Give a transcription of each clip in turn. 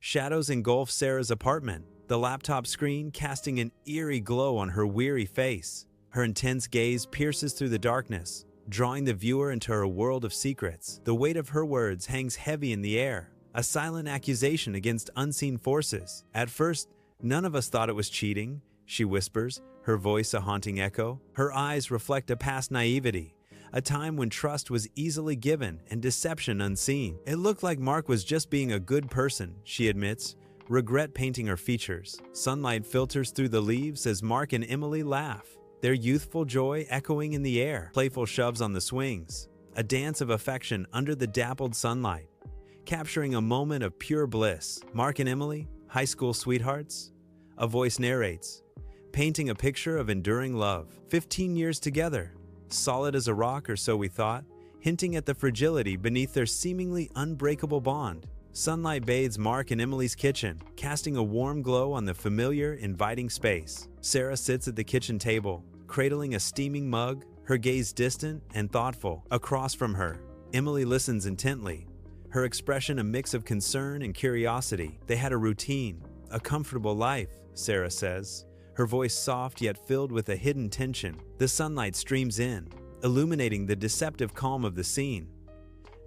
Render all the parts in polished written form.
Shadows engulf Sarah's apartment, the laptop screen casting an eerie glow on her weary face. Her intense gaze pierces through the darkness, drawing the viewer into her world of secrets. The weight of her words hangs heavy in the air, a silent accusation against unseen forces. At first, none of us thought it was cheating, she whispers, her voice a haunting echo. Her eyes reflect a past naivety, a time when trust was easily given and deception unseen. It looked like Mark was just being a good person, she admits, regret painting her features. Sunlight filters through the leaves as Mark and Emily laugh, their youthful joy echoing in the air. Playful shoves on the swings, a dance of affection under the dappled sunlight, capturing a moment of pure bliss. Mark and Emily, high school sweethearts? A voice narrates, painting a picture of enduring love. 15 years together, solid as a rock or so we thought, hinting at the fragility beneath their seemingly unbreakable bond. Sunlight bathes Mark and Emily's kitchen, casting a warm glow on the familiar, inviting space. Sarah sits at the kitchen table, cradling a steaming mug, her gaze distant and thoughtful. Across from her, Emily listens intently, her expression a mix of concern and curiosity. They had a routine, a comfortable life, Sarah says, her voice soft yet filled with a hidden tension. The sunlight streams in, illuminating the deceptive calm of the scene.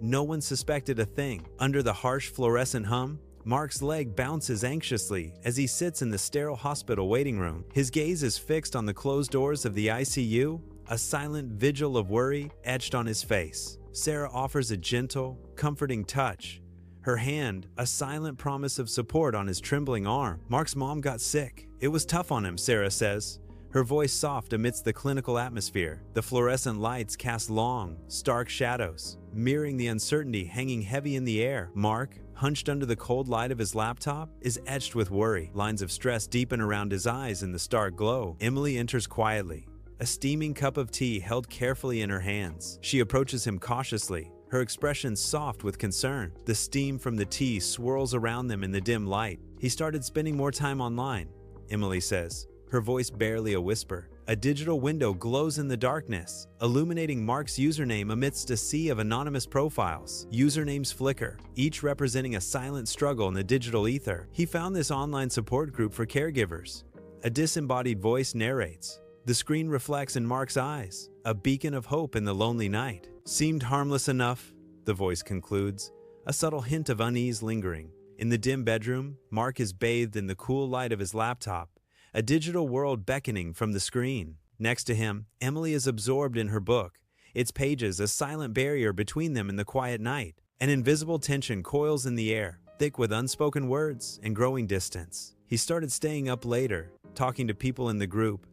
No one suspected a thing. Under the harsh fluorescent hum, Mark's leg bounces anxiously as he sits in the sterile hospital waiting room. His gaze is fixed on the closed doors of the ICU, a silent vigil of worry etched on his face. Sarah offers a gentle, comforting touch, her hand a silent promise of support on his trembling arm. Mark's mom got sick. It was tough on him, Sarah says, her voice soft amidst the clinical atmosphere. The fluorescent lights cast long, stark shadows, mirroring the uncertainty hanging heavy in the air. Mark, hunched under the cold light of his laptop, is etched with worry. Lines of stress deepen around his eyes in the stark glow. Emily enters quietly, a steaming cup of tea held carefully in her hands. She approaches him cautiously, her expression soft with concern. The steam from the tea swirls around them in the dim light. He started spending more time online, Emily says, her voice barely a whisper. A digital window glows in the darkness, illuminating Mark's username amidst a sea of anonymous profiles. Usernames flicker, each representing a silent struggle in the digital ether. He found this online support group for caregivers. A disembodied voice narrates. The screen reflects in Mark's eyes, a beacon of hope in the lonely night. Seemed harmless enough, the voice concludes, a subtle hint of unease lingering. In the dim bedroom, Mark is bathed in the cool light of his laptop, a digital world beckoning from the screen. Next to him, Emily is absorbed in her book, its pages a silent barrier between them in the quiet night. An invisible tension coils in the air, thick with unspoken words and growing distance. He started staying up later, talking to people in the group.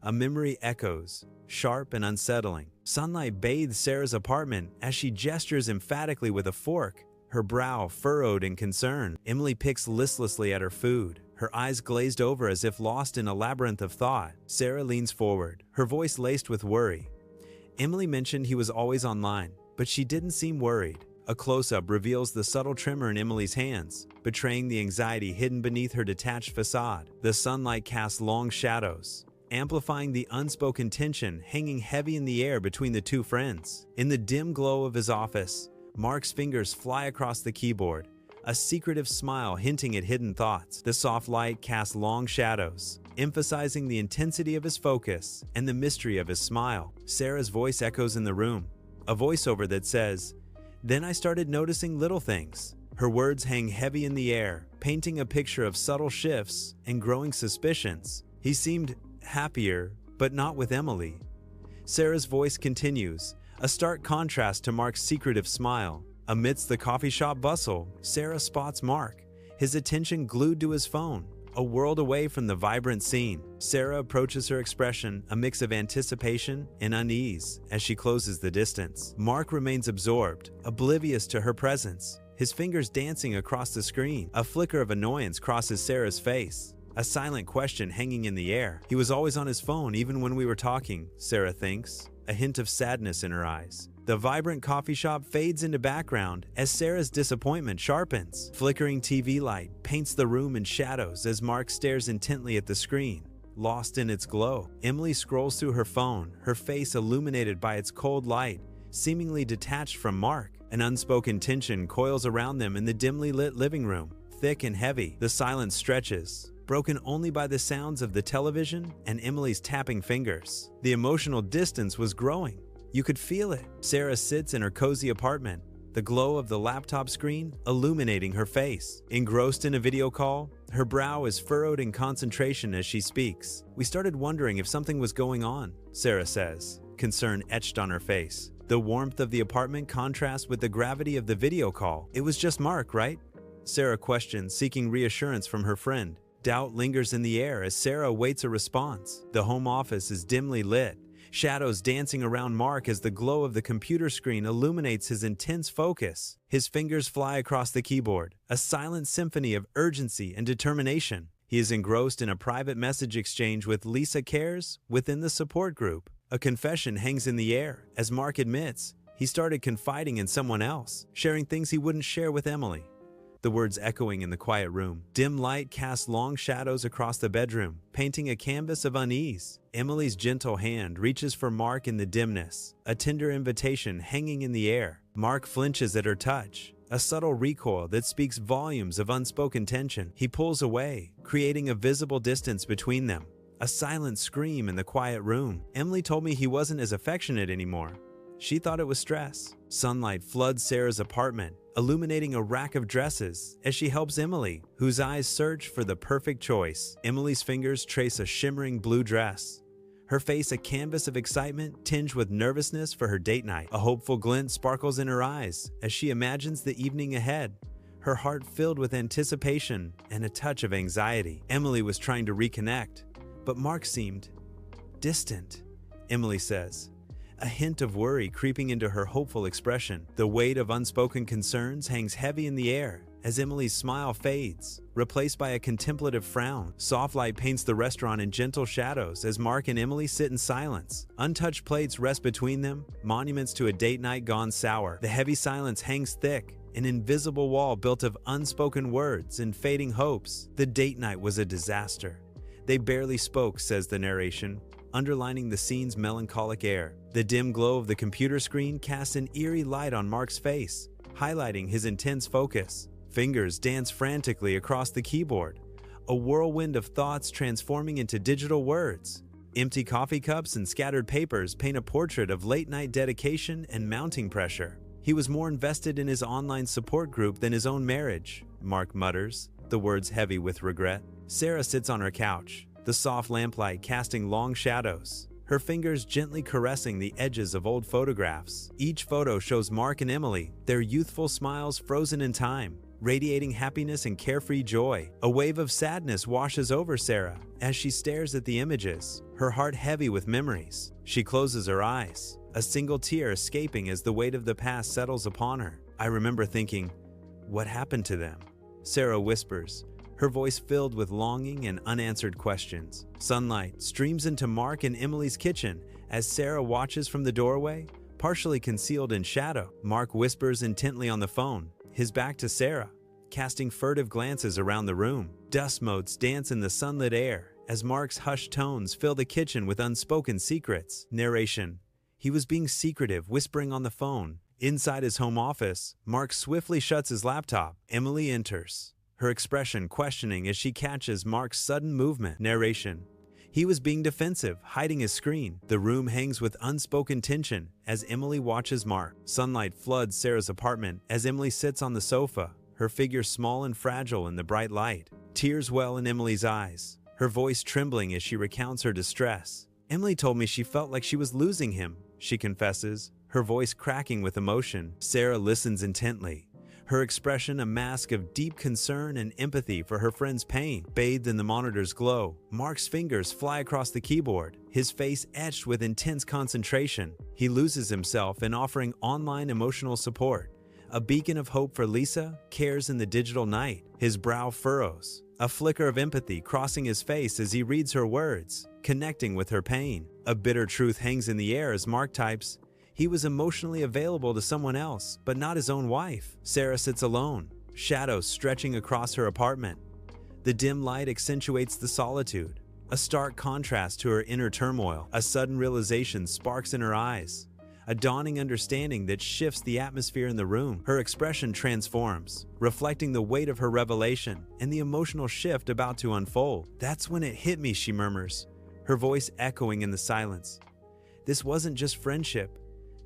A memory echoes, sharp and unsettling. Sunlight bathes Sarah's apartment as she gestures emphatically with a fork, her brow furrowed in concern. Emily picks listlessly at her food, her eyes glazed over as if lost in a labyrinth of thought. Sarah leans forward, her voice laced with worry. Emily mentioned he was always online, but she didn't seem worried. A close-up reveals the subtle tremor in Emily's hands, betraying the anxiety hidden beneath her detached facade. The sunlight casts long shadows, amplifying the unspoken tension hanging heavy in the air between the two friends. In the dim glow of his office, Mark's fingers fly across the keyboard, a secretive smile hinting at hidden thoughts. The soft light casts long shadows, emphasizing the intensity of his focus and the mystery of his smile. Sarah's voice echoes in the room, a voiceover that says, "Then I started noticing little things." Her words hang heavy in the air, painting a picture of subtle shifts and growing suspicions. He seemed happier, but not with Emily. Sarah's voice continues, a stark contrast to Mark's secretive smile. Amidst the coffee shop bustle, Sarah spots Mark, his attention glued to his phone, a world away from the vibrant scene. Sarah approaches her expression, a mix of anticipation and unease, as she closes the distance. Mark remains absorbed, oblivious to her presence, his fingers dancing across the screen. A flicker of annoyance crosses Sarah's face, a silent question hanging in the air. He was always on his phone even when we were talking, Sarah thinks, a hint of sadness in her eyes. The vibrant coffee shop fades into background as Sarah's disappointment sharpens. Flickering TV light paints the room in shadows as Mark stares intently at the screen, lost in its glow. Emily scrolls through her phone, her face illuminated by its cold light, seemingly detached from Mark. An unspoken tension coils around them in the dimly lit living room. thick and heavy. The silence stretches, broken only by the sounds of the television and Emily's tapping fingers. The emotional distance was growing. You could feel it. Sarah sits in her cozy apartment, the glow of the laptop screen illuminating her face. Engrossed in a video call, her brow is furrowed in concentration as she speaks. "We started wondering if something was going on," Sarah says, concern etched on her face. The warmth of the apartment contrasts with the gravity of the video call. "It was just Mark, right?" Sarah questions, seeking reassurance from her friend. Doubt lingers in the air as Sarah awaits a response. The home office is dimly lit, shadows dancing around Mark as the glow of the computer screen illuminates his intense focus. His fingers fly across the keyboard, a silent symphony of urgency and determination. He is engrossed in a private message exchange with Lisa Cares within the support group. A confession hangs in the air as Mark admits he started confiding in someone else, sharing things he wouldn't share with Emily. The words echoing in the quiet room. Dim light casts long shadows across the bedroom, painting a canvas of unease. Emily's gentle hand reaches for Mark in the dimness, a tender invitation hanging in the air. Mark flinches at her touch, a subtle recoil that speaks volumes of unspoken tension. He pulls away, creating a visible distance between them. A silent scream in the quiet room. "Emily told me he wasn't as affectionate anymore. She thought it was stress." Sunlight floods Sarah's apartment, illuminating a rack of dresses as she helps Emily, whose eyes search for the perfect choice. Emily's fingers trace a shimmering blue dress, her face a canvas of excitement tinged with nervousness for her date night. A hopeful glint sparkles in her eyes as she imagines the evening ahead, her heart filled with anticipation and a touch of anxiety. Emily was trying to reconnect, but Mark seemed distant, Emily says, a hint of worry creeping into her hopeful expression. The weight of unspoken concerns hangs heavy in the air as Emily's smile fades, replaced by a contemplative frown. Soft light paints the restaurant in gentle shadows as Mark and Emily sit in silence. Untouched plates rest between them, monuments to a date night gone sour. The heavy silence hangs thick, an invisible wall built of unspoken words and fading hopes. The date night was a disaster. They barely spoke, says the narration, underlining the scene's melancholic air. The dim glow of the computer screen casts an eerie light on Mark's face, highlighting his intense focus. Fingers dance frantically across the keyboard, a whirlwind of thoughts transforming into digital words. Empty coffee cups and scattered papers paint a portrait of late-night dedication and mounting pressure. He was more invested in his online support group than his own marriage, Mark mutters, the words heavy with regret. Sarah sits on her couch, the soft lamplight casting long shadows, her fingers gently caressing the edges of old photographs. Each photo shows Mark and Emily, their youthful smiles frozen in time, radiating happiness and carefree joy. A wave of sadness washes over Sarah as she stares at the images, her heart heavy with memories. She closes her eyes, a single tear escaping as the weight of the past settles upon her. "I remember thinking, what happened to them?" Sarah whispers, her voice filled with longing and unanswered questions. Sunlight streams into Mark and Emily's kitchen as Sarah watches from the doorway, partially concealed in shadow. Mark whispers intently on the phone, his back to Sarah, casting furtive glances around the room. Dust motes dance in the sunlit air as Mark's hushed tones fill the kitchen with unspoken secrets. Narration. He was being secretive, whispering on the phone. Inside his home office, Mark swiftly shuts his laptop. Emily enters, her expression questioning as she catches Mark's sudden movement. Narration. He was being defensive, hiding his screen. The room hangs with unspoken tension as Emily watches Mark. Sunlight floods Sarah's apartment as Emily sits on the sofa, her figure small and fragile in the bright light. Tears well in Emily's eyes, her voice trembling as she recounts her distress. "Emily told me she felt like she was losing him," she confesses, her voice cracking with emotion. Sarah listens intently, her expression a mask of deep concern and empathy for her friend's pain. Bathed in the monitor's glow, Mark's fingers fly across the keyboard, his face etched with intense concentration. He loses himself in offering online emotional support, a beacon of hope for Lisa Cares in the digital night. His brow furrows, a flicker of empathy crossing his face as he reads her words, connecting with her pain. A bitter truth hangs in the air as Mark types, he was emotionally available to someone else, but not his own wife. Sarah sits alone, shadows stretching across her apartment. The dim light accentuates the solitude, a stark contrast to her inner turmoil. A sudden realization sparks in her eyes, a dawning understanding that shifts the atmosphere in the room. Her expression transforms, reflecting the weight of her revelation and the emotional shift about to unfold. "That's when it hit me," she murmurs, her voice echoing in the silence. "This wasn't just friendship.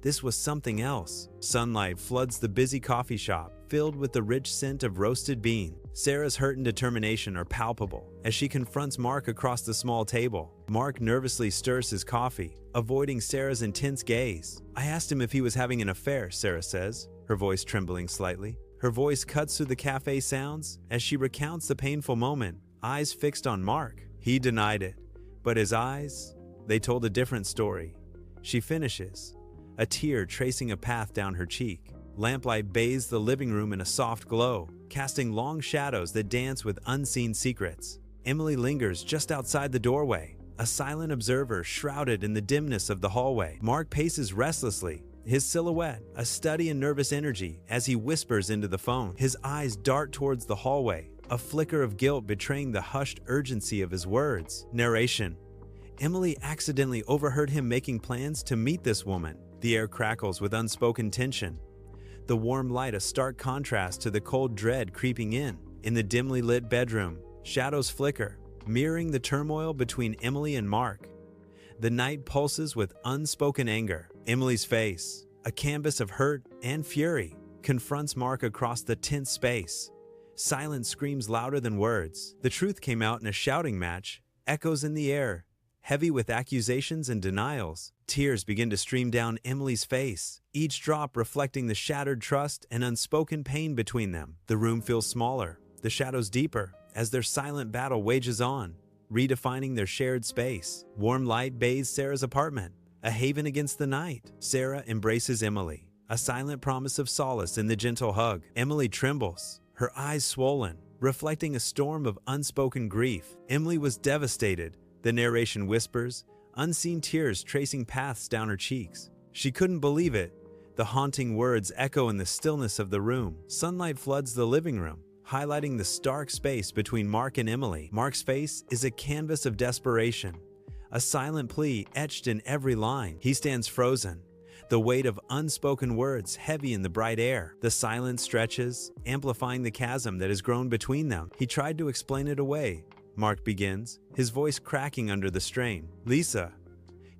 This was something else." Sunlight floods the busy coffee shop, filled with the rich scent of roasted bean. Sarah's hurt and determination are palpable as she confronts Mark across the small table. Mark nervously stirs his coffee, avoiding Sarah's intense gaze. "I asked him if he was having an affair," Sarah says, her voice trembling slightly. Her voice cuts through the cafe sounds as she recounts the painful moment, eyes fixed on Mark. He denied it, but his eyes, they told a different story. She finishes, a tear tracing a path down her cheek. Lamplight bathes the living room in a soft glow, casting long shadows that dance with unseen secrets. Emily lingers just outside the doorway, a silent observer shrouded in the dimness of the hallway. Mark paces restlessly, his silhouette a study in nervous energy as he whispers into the phone. His eyes dart towards the hallway, a flicker of guilt betraying the hushed urgency of his words. Narration. Emily accidentally overheard him making plans to meet this woman. The air crackles with unspoken tension, the warm light a stark contrast to the cold dread creeping in. In the dimly lit bedroom, shadows flicker, mirroring the turmoil between Emily and Mark. The night pulses with unspoken anger. Emily's face, a canvas of hurt and fury, confronts Mark across the tense space. Silence screams louder than words. The truth came out in a shouting match, echoes in the air, heavy with accusations and denials. Tears begin to stream down Emily's face, each drop reflecting the shattered trust and unspoken pain between them. The room feels smaller, the shadows deeper, as their silent battle wages on, redefining their shared space. Warm light bathes Sarah's apartment, a haven against the night. Sarah embraces Emily, a silent promise of solace in the gentle hug. Emily trembles, her eyes swollen, reflecting a storm of unspoken grief. Emily was devastated, the narration whispers, unseen tears tracing paths down her cheeks. She couldn't believe it. The haunting words echo in the stillness of the room. Sunlight floods the living room, highlighting the stark space between Mark and Emily. Mark's face is a canvas of desperation, a silent plea etched in every line. He stands frozen, the weight of unspoken words heavy in the bright air. The silence stretches, amplifying the chasm that has grown between them. He tried to explain it away, Mark begins, his voice cracking under the strain. "Lisa,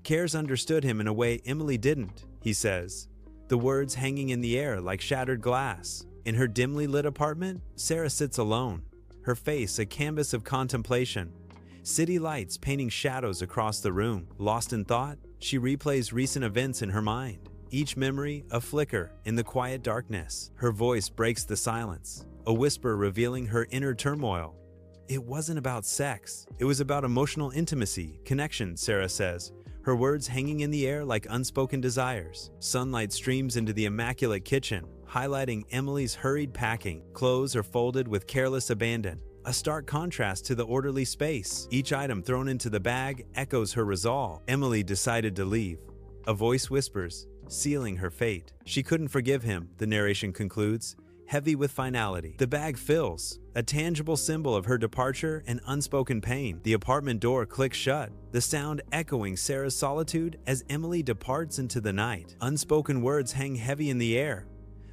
Cares understood him in a way Emily didn't," he says, the words hanging in the air like shattered glass. In her dimly lit apartment, Sarah sits alone, her face a canvas of contemplation, city lights painting shadows across the room. Lost in thought, she replays recent events in her mind, each memory a flicker in the quiet darkness. Her voice breaks the silence, a whisper revealing her inner turmoil. "It wasn't about sex. It was about emotional intimacy, connection," Sarah says, her words hanging in the air like unspoken desires. Sunlight streams into the immaculate kitchen, highlighting Emily's hurried packing. Clothes are folded with careless abandon, a stark contrast to the orderly space. Each item thrown into the bag echoes her resolve. Emily decided to leave. A voice whispers, sealing her fate. She couldn't forgive him, the narration concludes, heavy with finality. The bag fills, a tangible symbol of her departure and unspoken pain. The apartment door clicks shut, the sound echoing Sarah's solitude as Emily departs into the night. Unspoken words hang heavy in the air,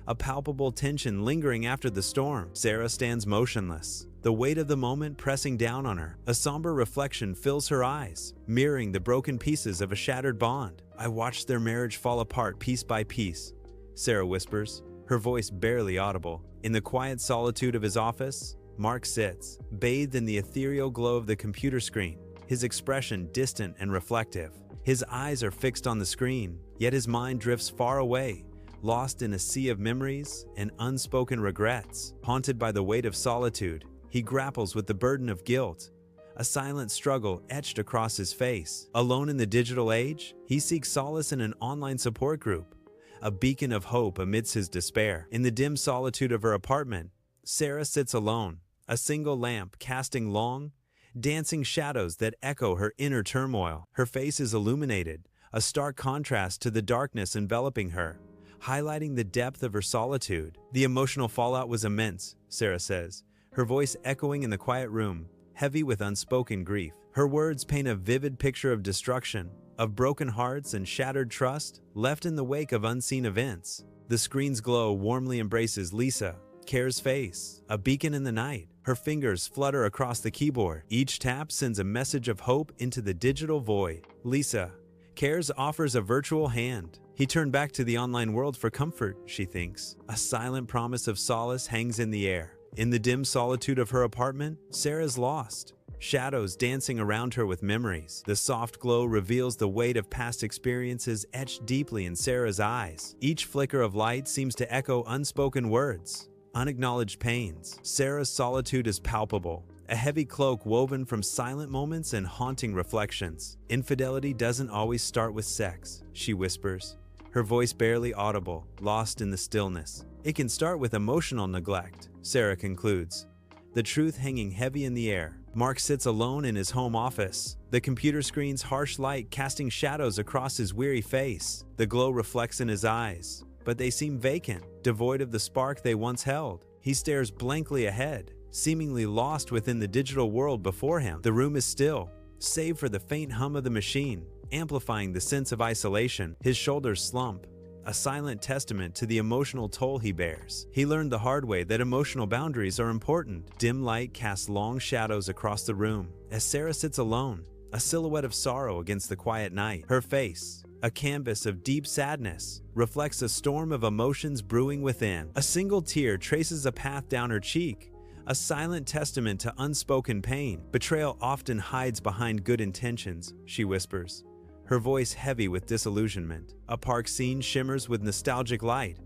a palpable tension lingering after the storm. Sarah stands motionless, the weight of the moment pressing down on her. A somber reflection fills her eyes, mirroring the broken pieces of a shattered bond. "I watched their marriage fall apart piece by piece," Sarah whispers, her voice barely audible. In the quiet solitude of his office, Mark sits, bathed in the ethereal glow of the computer screen, his expression distant and reflective. His eyes are fixed on the screen, yet his mind drifts far away, lost in a sea of memories and unspoken regrets. Haunted by the weight of solitude, he grapples with the burden of guilt, a silent struggle etched across his face. Alone in the digital age, he seeks solace in an online support group, a beacon of hope amidst his despair. In the dim solitude of her apartment, Sarah sits alone, a single lamp casting long, dancing shadows that echo her inner turmoil. Her face is illuminated, a stark contrast to the darkness enveloping her, highlighting the depth of her solitude. "The emotional fallout was immense," Sarah says, her voice echoing in the quiet room, heavy with unspoken grief. Her words paint a vivid picture of destruction, of broken hearts and shattered trust left in the wake of unseen events. The screen's glow warmly embraces Lisa, Care's face, a beacon in the night. Her fingers flutter across the keyboard. Each tap sends a message of hope into the digital void. Lisa, Care's offers a virtual hand. He turned back to the online world for comfort, she thinks. A silent promise of solace hangs in the air. In the dim solitude of her apartment, Sarah's lost. Shadows dancing around her with memories. The soft glow reveals the weight of past experiences etched deeply in Sarah's eyes. Each flicker of light seems to echo unspoken words, unacknowledged pains. Sarah's solitude is palpable, a heavy cloak woven from silent moments and haunting reflections. Infidelity doesn't always start with sex, she whispers, her voice barely audible, lost in the stillness. It can start with emotional neglect, Sarah concludes, the truth hanging heavy in the air. Mark sits alone in his home office, the computer screen's harsh light casting shadows across his weary face. The glow reflects in his eyes, but they seem vacant, devoid of the spark they once held. He stares blankly ahead, seemingly lost within the digital world before him. The room is still, save for the faint hum of the machine, amplifying the sense of isolation. His shoulders slump, a silent testament to the emotional toll he bears. He learned the hard way that emotional boundaries are important. Dim light casts long shadows across the room as Sarah sits alone, a silhouette of sorrow against the quiet night. Her face, a canvas of deep sadness, reflects a storm of emotions brewing within. A single tear traces a path down her cheek, a silent testament to unspoken pain. Betrayal often hides behind good intentions, she whispers, her voice heavy with disillusionment. A park scene shimmers with nostalgic light,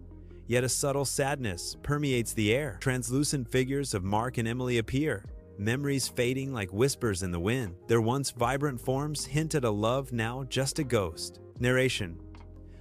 yet a subtle sadness permeates the air. Translucent figures of Mark and Emily appear, memories fading like whispers in the wind. Their once vibrant forms hint at a love now just a ghost. Narration.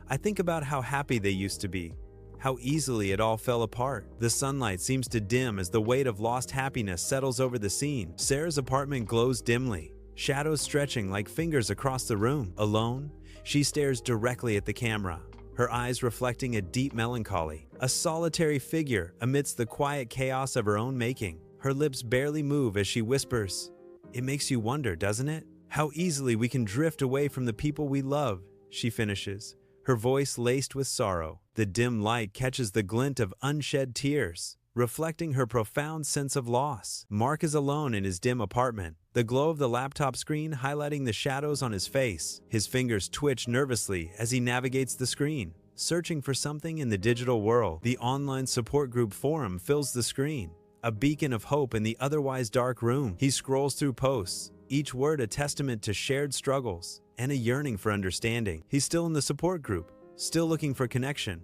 I think about how happy they used to be, how easily it all fell apart. The sunlight seems to dim as the weight of lost happiness settles over the scene. Sarah's apartment glows dimly, shadows stretching like fingers across the room. Alone, she stares directly at the camera, her eyes reflecting a deep melancholy. A solitary figure amidst the quiet chaos of her own making. Her lips barely move as she whispers, "It makes you wonder, doesn't it? How easily we can drift away from the people we love," she finishes, her voice laced with sorrow. The dim light catches the glint of unshed tears, reflecting her profound sense of loss. Mark is alone in his dim apartment, the glow of the laptop screen highlighting the shadows on his face. His fingers twitch nervously as he navigates the screen, searching for something in the digital world. The online support group forum fills the screen, a beacon of hope in the otherwise dark room. He scrolls through posts, each word a testament to shared struggles and a yearning for understanding. He's still in the support group, still looking for connection.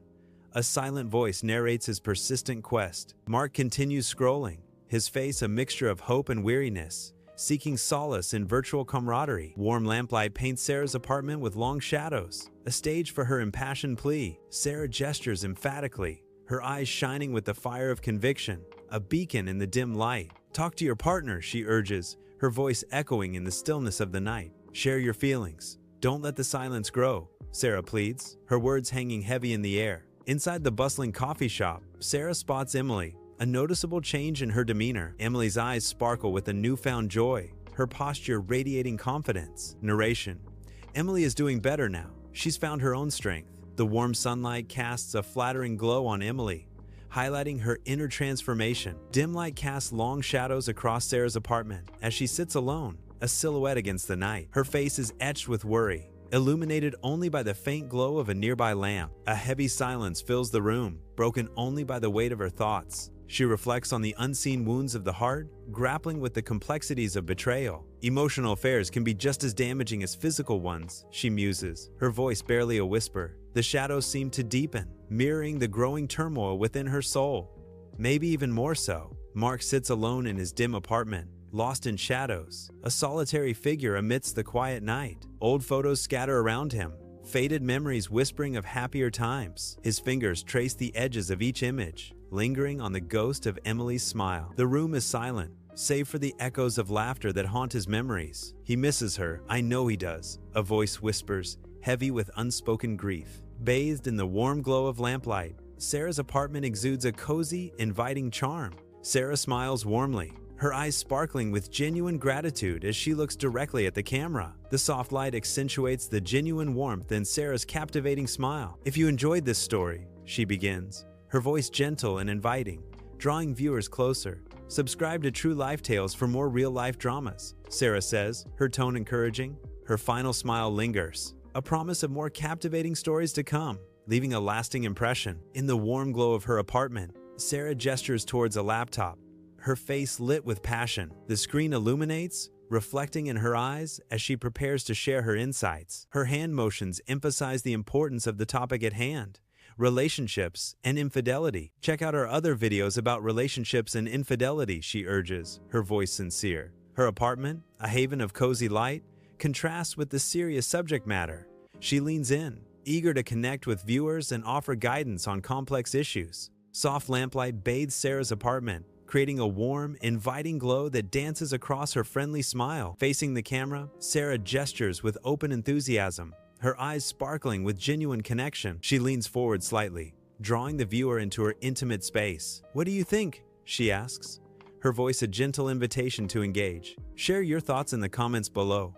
A silent voice narrates his persistent quest. Mark continues scrolling, his face a mixture of hope and weariness, seeking solace in virtual camaraderie. Warm lamplight paints Sarah's apartment with long shadows, a stage for her impassioned plea. Sarah gestures emphatically, her eyes shining with the fire of conviction, a beacon in the dim light. "Talk to your partner," she urges, her voice echoing in the stillness of the night. "Share your feelings. Don't let the silence grow," Sarah pleads, her words hanging heavy in the air. Inside the bustling coffee shop, Sarah spots Emily, a noticeable change in her demeanor. Emily's eyes sparkle with a newfound joy, her posture radiating confidence. Narration. Emily is doing better now. She's found her own strength. The warm sunlight casts a flattering glow on Emily, highlighting her inner transformation. Dim light casts long shadows across Sarah's apartment as she sits alone, a silhouette against the night. Her face is etched with worry, illuminated only by the faint glow of a nearby lamp. A heavy silence fills the room, broken only by the weight of her thoughts. She reflects on the unseen wounds of the heart, grappling with the complexities of betrayal. Emotional affairs can be just as damaging as physical ones, she muses, her voice barely a whisper. The shadows seem to deepen, mirroring the growing turmoil within her soul. Maybe even more so. Mark sits alone in his dim apartment, lost in shadows, a solitary figure amidst the quiet night. Old photos scatter around him, faded memories whispering of happier times. His fingers trace the edges of each image, lingering on the ghost of Emily's smile. The room is silent, save for the echoes of laughter that haunt his memories. He misses her, I know he does, a voice whispers, heavy with unspoken grief. Bathed in the warm glow of lamplight, Sarah's apartment exudes a cozy, inviting charm. Sarah smiles warmly, her eyes sparkling with genuine gratitude as she looks directly at the camera. The soft light accentuates the genuine warmth in Sarah's captivating smile. "If you enjoyed this story," she begins, her voice gentle and inviting, drawing viewers closer. "Subscribe to True Life Tales for more real-life dramas," Sarah says, her tone encouraging. Her final smile lingers, a promise of more captivating stories to come, leaving a lasting impression. In the warm glow of her apartment, Sarah gestures towards a laptop, her face lit with passion. The screen illuminates, reflecting in her eyes as she prepares to share her insights. Her hand motions emphasize the importance of the topic at hand: relationships and infidelity. "Check out our other videos about relationships and infidelity," she urges, her voice sincere. Her apartment, a haven of cozy light, contrasts with the serious subject matter. She leans in, eager to connect with viewers and offer guidance on complex issues. Soft lamplight bathes Sarah's apartment, creating a warm, inviting glow that dances across her friendly smile. Facing the camera, Sarah gestures with open enthusiasm, her eyes sparkling with genuine connection. She leans forward slightly, drawing the viewer into her intimate space. "What do you think?" she asks, her voice a gentle invitation to engage. Share your thoughts in the comments below.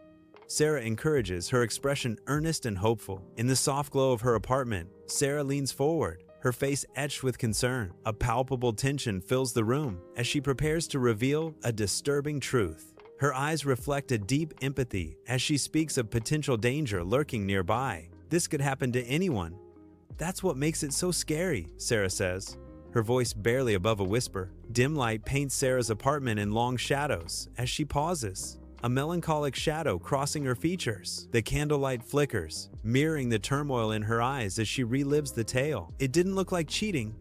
Sarah encourages, her expression earnest and hopeful. In the soft glow of her apartment, Sarah leans forward, her face etched with concern. A palpable tension fills the room as she prepares to reveal a disturbing truth. Her eyes reflect a deep empathy as she speaks of potential danger lurking nearby. "This could happen to anyone. That's what makes it so scary," Sarah says, her voice barely above a whisper. Dim light paints Sarah's apartment in long shadows as she pauses, a melancholic shadow crossing her features. The candlelight flickers, mirroring the turmoil in her eyes as she relives the tale. "It didn't look like cheating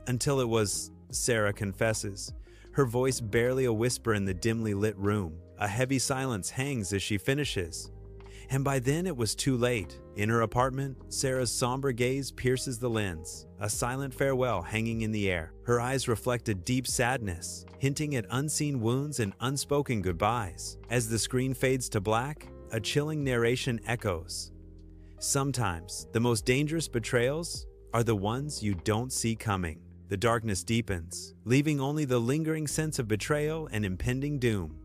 until it was," Sarah confesses, her voice barely a whisper in the dimly lit room. A heavy silence hangs as she finishes. "And by then it was too late." In her apartment, Sarah's somber gaze pierces the lens, a silent farewell hanging in the air. Her eyes reflect a deep sadness, hinting at unseen wounds and unspoken goodbyes. As the screen fades to black, a chilling narration echoes. "Sometimes the most dangerous betrayals are the ones you don't see coming." The darkness deepens, leaving only the lingering sense of betrayal and impending doom.